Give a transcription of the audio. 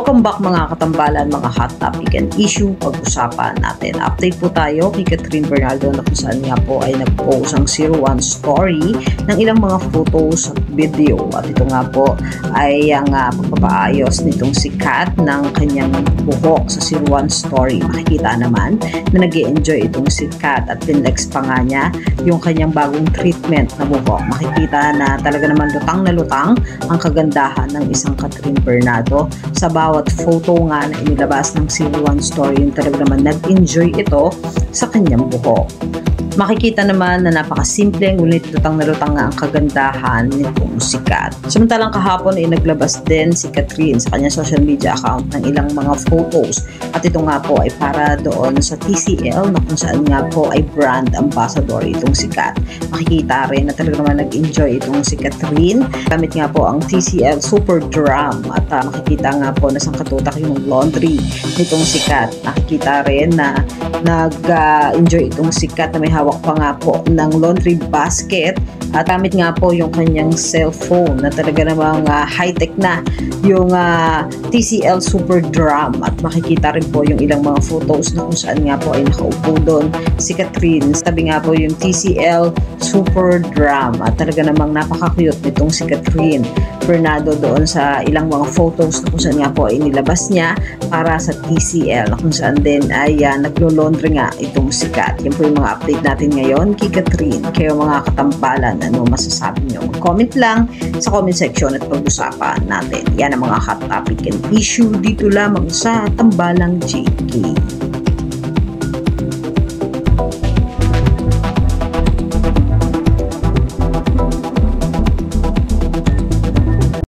Welcome back mga katambalan, mga hot topic and issue pag-usapan natin. Update po tayo kay Catherine Bernardo na kung saan nga po ay nag-post ang 01 story ng ilang mga photos at video. At ito nga po ay ang pagpapaayos nitong si Kat ng kanyang buhok sa 01 story. Makikita naman na nag-e-enjoy itong si Kat at pinlex pa nga niya yung kanyang bagong treatment na buhok. Makikita na talaga naman lutang na lutang ang kagandahan ng isang Catherine Bernardo sa bawat photo nga na inilabas ng 01 story. Yung talaga naman nag-enjoy ito sa kanyang buhok. Makikita naman na napakasimple ngunit lutang na lutang nga ang kagandahan nitong si Kat. Samantalang kahapon ay naglabas din si Catherine sa kanyang social media account ng ilang mga photos at ito nga po ay para doon sa TCL na kung saan nga po ay brand ambassador itong si Kat. Makikita rin na talaga naman nag-enjoy itong si Catherine. Gamit nga po ang TCL Super Drum at makikita nga po na sangkatutak yung laundry nitong si Kat. Makikita rin na nag-enjoy itong si Kat na may hawak pa nga po ng laundry basket at gamit nga po yung kanyang cellphone na talaga namang high-tech na yung TCL Super Drum at makikita rin po yung ilang mga photos na kung saan nga po ay nakaupo doon si Catherine. Tabi nga po yung TCL Super Drum at talaga namang napaka-cute nitong si Catherine Bernardo doon sa ilang mga photos na kung saan nga po ay nilabas niya para sa TCL na kung saan din ay naglo-laundry nga itong si Kat. Yan po yung mga update natin ngayon kay Catherine. Kayo mga katambalan, ano masasabi nyo? Comment lang sa comment section at pag-usapan natin. Yan ang mga hot topic and issue dito lamang sa Tambalang JK.